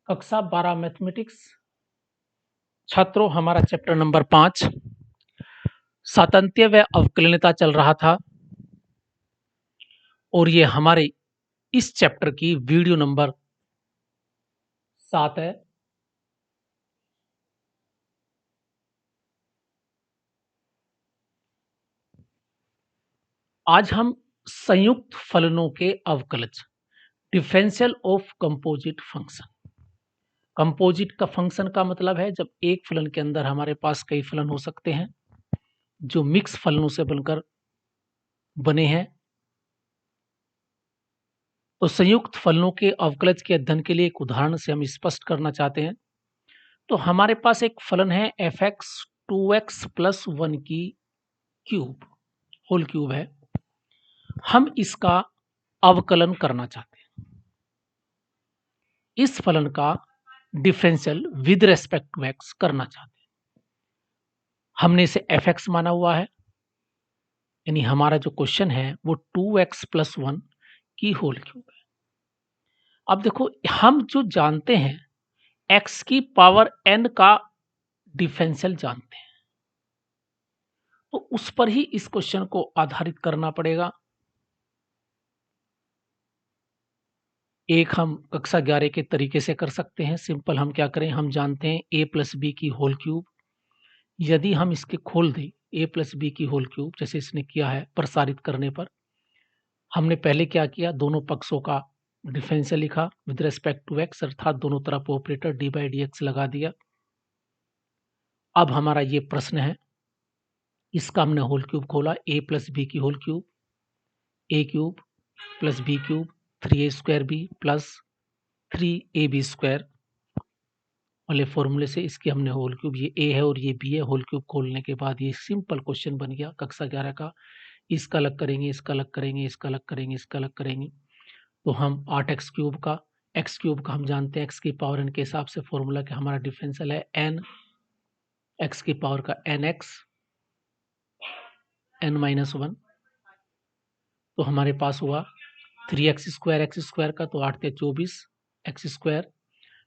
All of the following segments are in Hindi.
कक्षा 12 मैथमेटिक्स छात्रों, हमारा चैप्टर नंबर 5 सातंत्य व अवकलनीयता चल रहा था और ये हमारे इस चैप्टर की वीडियो नंबर 7 है। आज हम संयुक्त फलनों के अवकलज differential of composite function. Composite का फंक्शन का मतलब है जब एक फलन के अंदर हमारे पास कई फलन हो सकते हैं जो मिक्स फलनों से बनकर बने हैं। तो संयुक्त फलनों के अवकलज के अध्ययन के लिए एक उदाहरण से हम स्पष्ट करना चाहते हैं। तो हमारे पास एक फलन है एफ एक्स 2x प्लस 1 की क्यूब होल क्यूब है। हम इसका अवकलन करना चाहते हैं। इस फलन का differential with respect to x करना चाहते हैं। हमने इसे एफ एक्स माना हुआ है, यानी हमारा जो क्वेश्चन है वो 2x प्लस 1 की होल क्यूब है। अब देखो, हम जो जानते हैं x की पावर n का डिफरेंशियल जानते हैं, तो उस पर ही इस क्वेश्चन को आधारित करना पड़ेगा। एक हम कक्षा 11 के तरीके से कर सकते हैं। सिंपल हम क्या करें, हम जानते हैं a प्लस बी की होल क्यूब। यदि हम इसके खोल दें a प्लस बी की होल क्यूब, जैसे इसने किया है प्रसारित करने पर, हमने पहले क्या किया, दोनों पक्षों का डिफरेंशियल लिखा विद रेस्पेक्ट टू एक्स, अर्थात दोनों तरफ operator D by D X लगा दिया। अब हमारा ये प्रश्न है, इसका हमने होल क्यूब खोला, a प्लस बी की whole cube, A cube plus B cube 3a square B plus 3ab square वाले फॉर्मूले से इसकी हमने होल क्यूब, ये a है और ये b है। होल क्यूब खोलने के बाद ये सिंपल क्वेश्चन बन गया कक्षा 11 का। इसका अलग करेंगे, इसका अलग करेंगे, इसका अलग करेंगे, इसका अलग करेंगे, तो हम 8x क्यूब का, x क्यूब का हम जानते हैं x की पावर n के हिसाब से फॉर्मूला के हमारा डिफरेंशियल है n, x की पावर का nx n माइनस 1, तो हमारे पास हुआ 3x स्क्वायर एक्स स्क्वायर का, तो 8 के 24 एक्स स्क्वायर।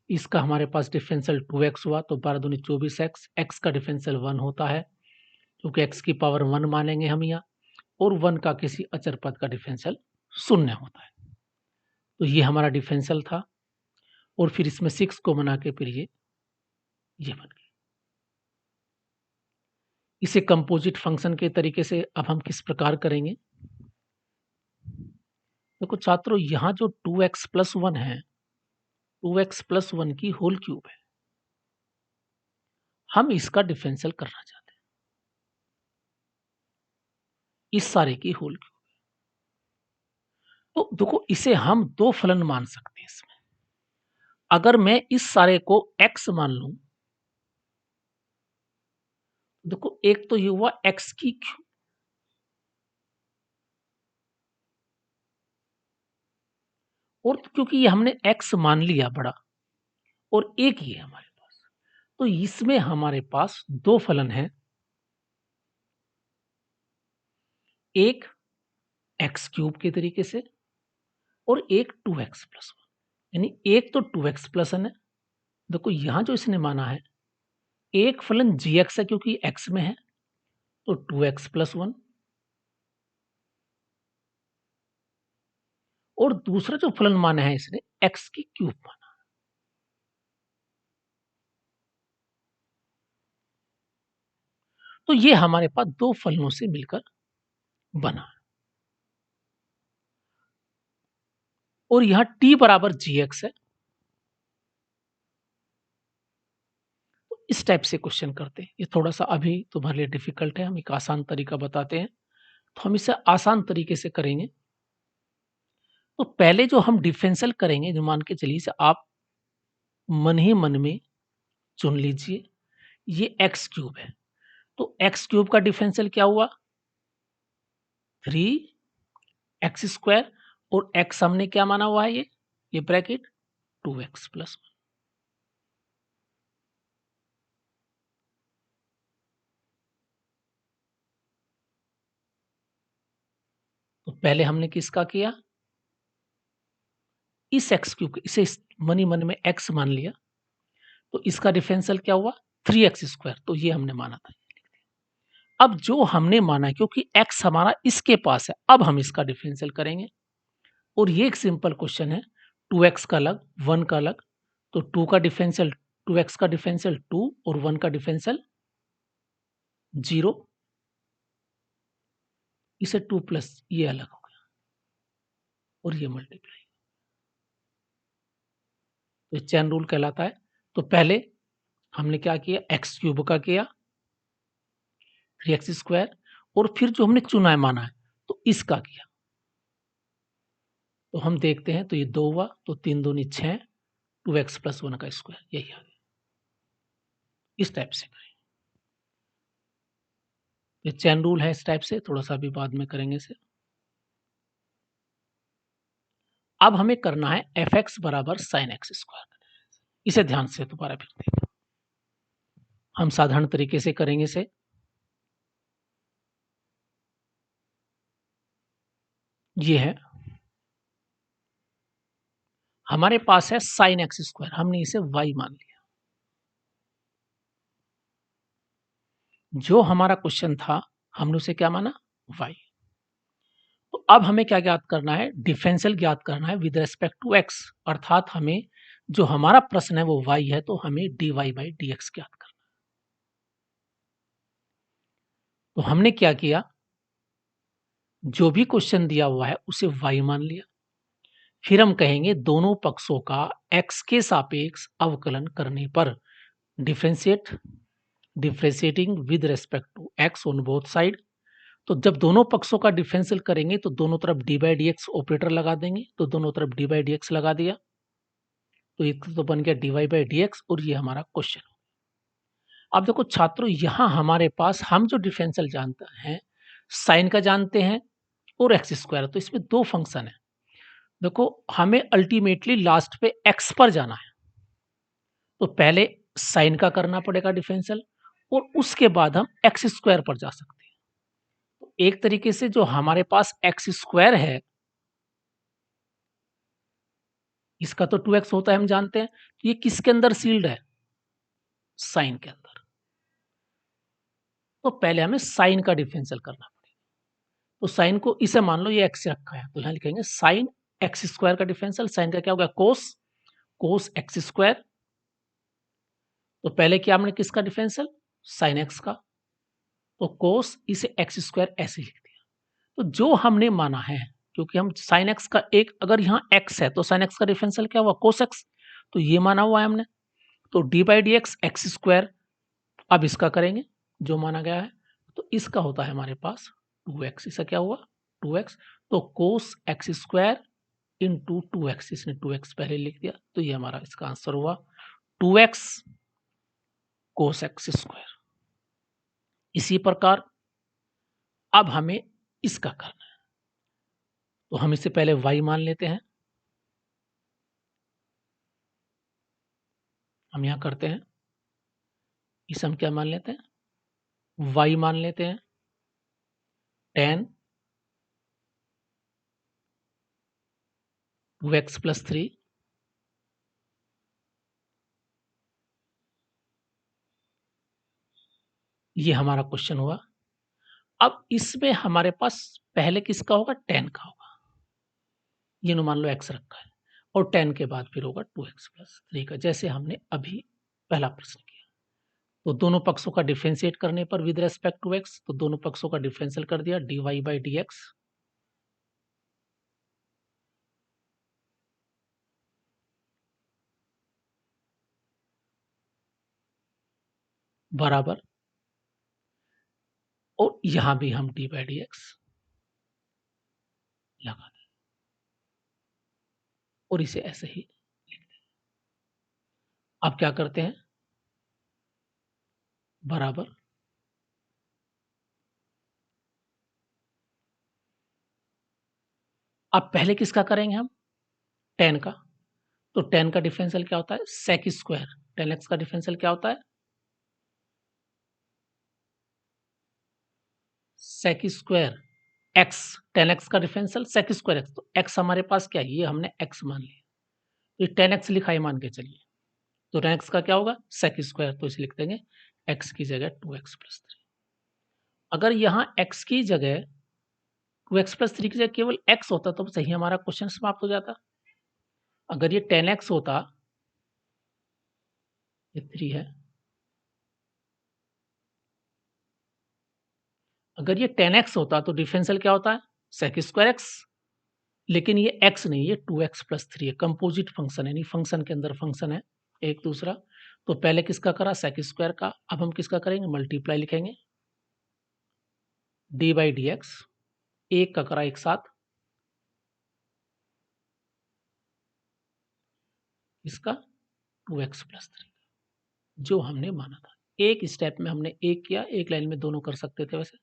इसका हमारे पास डिफरेंशियल 2x हुआ, तो 12 दूनी 24x। x का डिफरेंशियल 1 होता है क्योंकि x की पावर 1 मानेंगे हम यहाँ, और 1 का किसी अचर पद का डिफरेंशियल 0 होता है। तो ये हमारा डिफरेंशियल था और फिर इसमें 6 को बना के फिर ये बन गया। इसे कंपोजिट फंक्शन के तरीके से अब हम किस प्रकार करेंगे। देखो छात्रों, यहाँ जो 2x प्लस 1 है, 2x प्लस 1 की होल क्यूब है, हम इसका डिफरेंशियल करना चाहते हैं, इस सारे की होल क्यूब। तो देखो, इसे हम दो फलन मान सकते हैं इसमें। अगर मैं इस सारे को x मान लूं, देखो एक तो ये हुआ x की क्यूब, और क्योंकि ये हमने x मान लिया बड़ा, और एक ही है हमारे पास, तो इसमें हमारे पास दो फलन हैं, एक x क्यूब के तरीके से और एक 2x प्लस 1, यानी एक तो 2x प्लस 1 है। देखो यहां जो इसने माना है, एक फलन gx है क्योंकि x में है, तो 2x प्लस 1, और दूसरा जो फलन माना है इसने x की क्यूब माना। तो ये हमारे पास दो फलनों से मिलकर बना, और यहां t बराबर gx है। तो इस टाइप से क्वेश्चन करते हैं। ये थोड़ा सा अभी तुम्हारे लिए डिफिकल्ट है, हम एक आसान तरीका बताते हैं, तो हम इसे आसान तरीके से करेंगे। तो पहले जो हम डिफरेंशियल करेंगे, जो मान के चलिए से आप मन ही मन में चुन लीजिए, ये एक्स क्यूब है, तो एक्स क्यूब का डिफरेंशियल क्या हुआ, 3x स्क्वायर, और x हमने क्या माना हुआ है, ये ब्रैकेट 2x प्लस 1। तो पहले हमने किसका किया, इस एक्स क्यूब इसे मन ही मन में एक्स मान लिया, तो इसका डिफरेंशियल क्या हुआ 3x², तो ये हमने माना था। अब जो हमने माना क्योंकि x हमारा इसके पास है, अब हम इसका डिफरेंशियल करेंगे और ये एक सिंपल क्वेश्चन है, 2x का अलग 1 का अलग, तो 2 का डिफरेंशियल 2x का डिफरेंशियल 2 और 1 का डिफरेंशियल 0, इसे 2 प्लस ये अलग हो गया और ये मल्टीप्लाई, तो चैन रूल कहलाता है। तो पहले हमने क्या किया, एक्स क्यूब का किया 3x², और फिर जो हमने चुना है माना है तो इसका किया, तो हम देखते हैं तो ये 2 हुआ, तो 3 दूनी 6, 2x + 1 का स्क्वायर, यही आ गया। इस टाइप से करें, ये चैन रूल है इस टाइप से, थोड़ा सा अभी बाद में करेंगे इसे। अब हमें करना है fx बराबर sin x², इसे ध्यान से दोबारा फिर देखें, हम साधारण तरीके से करेंगे इसे। ये है हमारे पास है sin x², हमने इसे y मान लिया। जो हमारा क्वेश्चन था हमने उसे क्या माना, y। तो अब हमें क्या ज्ञात करना है, डिफरेंशियल ज्ञात करना है विद रिस्पेक्ट टू x, अर्थात हमें जो हमारा प्रश्न है वो y है, तो हमें dy/dx ज्ञात करना है। तो हमने क्या किया, जो भी क्वेश्चन दिया हुआ है उसे y मान लिया, फिर हम कहेंगे दोनों पक्षों का x के सापेक्ष अवकलन करने पर differentiating with respect to x on both side. तो जब दोनों पक्षों का डिफरेंशियल करेंगे तो दोनों तरफ dy/dx ऑपरेटर लगा देंगे, तो दोनों तरफ dy/dx लगा दिया, तो एक तो बन गया dy/dx और ये हमारा क्वेश्चन। अब देखो छात्रों, यहां हमारे पास हम जो डिफरेंशियल जानते हैं साइन का जानते हैं और x², तो इसमें दो फंक्शन है। देखो हमें अल्टीमेटली लास्ट पे x पर जाना है, तो पहले साइन का करना पड़ेगा डिफरेंशियल और उसके बाद हम x² पर जा सकते हैं। तो एक तरीके से जो हमारे पास x² है, इसका तो 2x होता है हम जानते हैं, तो ये किसके अंदर सील्ड है, साइन के अंदर। तो पहले हमें साइन का डिफरेंशियल करना पड़ेगा, तो साइन को इसे मान लो ये x रखा है, तो यहां लिखेंगे साइन x² का डिफरेंशियल, साइन का क्या होगा कोस x²। तो पहले क्या हमने किसका डिफरेंशियल, साइन x का, तो कोस इसे x² ऐसे लिख दिया। तो जो हमने माना है, क्योंकि हम साइन x का एक अगर यहाँ x है तो साइन x का डिफरेंशियल क्या हुआ कोस x, तो ये माना हुआ है हमने, तो d/dx x²। अब इसका करेंगे जो माना गया है, तो इसका होता है हमारे पास 2x, इसका क्या हुआ 2x, तो कोस x² इंटू 2x, इसने 2x पहले लिख दिया, तो ये हमारा इसका आंसर हुआ 2x कोस x²। इसी प्रकार अब हमें इसका करना है, तो हम इसे पहले y मान लेते हैं, हम यहां करते हैं, इसे हम क्या मान लेते हैं, y मान लेते हैं, tan 2x + 3, ये हमारा क्वेश्चन हुआ। अब इसमें हमारे पास पहले किसका होगा, tan का होगा, ये मान लो x रखा है, और tan के बाद फिर होगा 2x + 3 का, जैसे हमने अभी पहला प्रश्न किया। तो दोनों पक्षों का डिफरेंशिएट करने पर विद रेस्पेक्ट टू x, तो दोनों पक्षों का डिफरेंशियल कर दिया dy/dx बराबर, और यहां भी हम d/dx लगा दें और इसे ऐसे ही लिख दें। अब क्या करते हैं, बराबर, अब पहले किसका करेंगे हम, tan का, तो tan का डिफरेंशियल क्या होता है sec², tan x का डिफरेंशियल क्या होता है sec² x, tan x का डिफरेंशियल sec² x, तो x हमारे पास क्या है, ये हमने x मान लिया, तो ये 10x लिखा है मान के चलिए, तो 10x का क्या होगा सेक स्क्वायर, तो इसे लिख देंगे x की जगह 2x प्लस 3। अगर यहाँ x की जगह 2x प्लस 3 की जगह केवल x होता तो सही हमारा क्वेश्चन समाप्त हो जाता। अगर ये 10x होता, ये 3 है, अगर ये 10x होता तो डिफरेंशियल क्या होता है सेक स्क्वायर x, लेकिन ये x नहीं, ये 2x प्लस 3 है, कंपोजिट फंक्शन है, नहीं फंक्शन के अंदर फंक्शन है एक दूसरा। तो पहले किसका करा सेक स्क्वायर का, अब हम किसका करेंगे मल्टीप्लाई लिखेंगे डी बाई डी एक्स, एक का करा एक साथ, इसका 2x प्लस 3 जो हमने माना था। एक स्टेप में हमने एक किया, एक लाइन में दोनों कर सकते थे वैसे।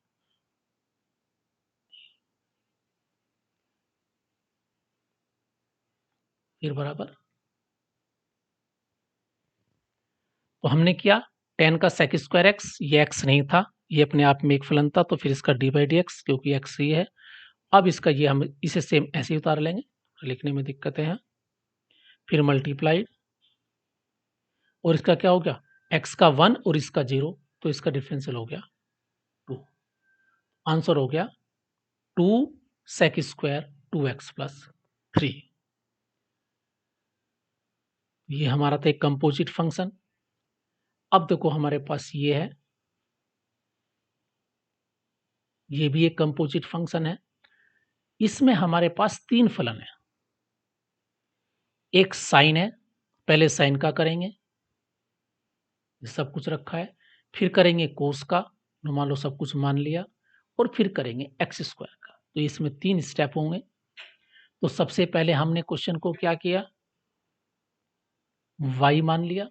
फिर बराबर, तो हमने किया 10 का सेक स्क्वायर एक्स, ये x नहीं था, ये अपने आप में एक फलन था, तो फिर इसका डी बाई डी एक्स क्योंकि x ही है। अब इसका ये हम इसे सेम ऐसे ही उतार लेंगे, लिखने में दिक्कतें हैं। फिर मल्टीप्लाई, और इसका क्या हो गया x का 1 और इसका 0, तो इसका डिफरेंशियल हो गया 2। आंसर हो गया 2 सेक स्क्वायर 2x प्लस 3। ये हमारा था एक कंपोजिट फंक्शन। अब देखो हमारे पास ये है, ये भी एक कंपोजिट फंक्शन है। इसमें हमारे पास 3 फलन है, एक साइन है, पहले साइन का करेंगे, सब कुछ रखा है, फिर करेंगे कोस का, मान लो सब कुछ मान लिया, और फिर करेंगे एक्स स्क्वायर का। तो इसमें 3 स्टेप होंगे। तो सबसे पहले हमने क्वेश्चन को क्या किया, y मान लिया,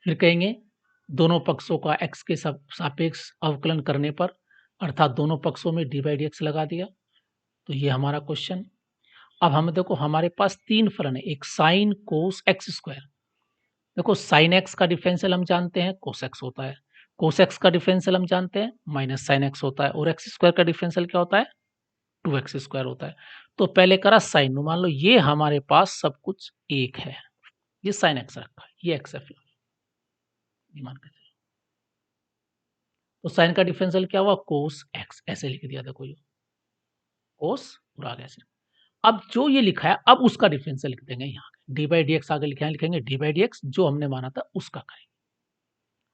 फिर कहेंगे दोनों पक्षों का x के सापेक्ष अवकलन करने पर, अर्थात दोनों पक्षों में डी बाई डी एक्स लगा दिया। तो ये हमारा क्वेश्चन। अब हम देखो हमारे पास 3 फलन है, एक साइन कोस एक्स स्क्वायर। देखो साइन एक्स का डिफरेंशियल हम जानते हैं कोस एक्स होता है, कोस एक्स का डिफरेंशियल हम जानते हैं माइनस साइन एक्स होता है, और एक्स स्क्वायर का डिफरेंशियल क्या होता है 2x स्क्वायर होता है। तो पहले करा साइन, मान लो ये हमारे पास सब कुछ एक है, ये साइन एक्स रखा है, ये एक्स है, मान के चलो। तो साइन का डिफरेंशियल क्या हुआ कोस एक्स, ऐसे लिख दिया देखो, ये कोस पूरा आ गया ऐसे। अब जो ये लिखा है अब उसका डिफरेंशियल लिख देंगे, यहाँ डी बाई डी एक्स आगे लिखेंगे डी बाई डी एक्स जो हमने माना था उसका करेंगे।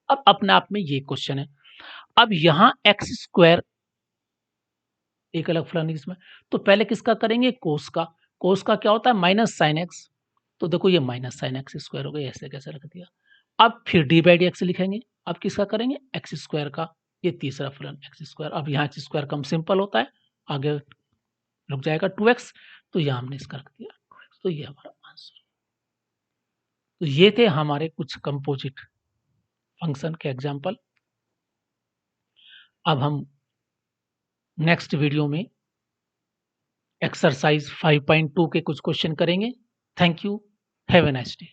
अब अपने आप में ये क्वेश्चन है। अब यहाँ एक्स स्क्वायर एक अलग फलन है इसमें, तो पहले किसका करेंगे कोस का। कोस का क्या होता है माइनस साइन एक्स, तो देखो ये माइनस साइन एक्स स्क्वायर हो गया, ऐसे कैसे रख दिया। अब फिर डी बाई डी एक्स लिखेंगे, अब किसका करेंगे एक्स स्क्वायर का, ये तीसरा फलन एक्स स्क्वायर। अब यहाँ एक्स स्क्वायर कम सिंपल होता है, आगे रुक जाएगा 2x, तो यहाँ हमने इसका रख दिया 2x, तो ये हमारा आंसर। तो ये थे हमारे कुछ कंपोजिट फंक्शन के एग्जाम्पल। अब हम नेक्स्ट वीडियो में एक्सरसाइज 5.2 के कुछ क्वेश्चन करेंगे। Thank you, have a nice day.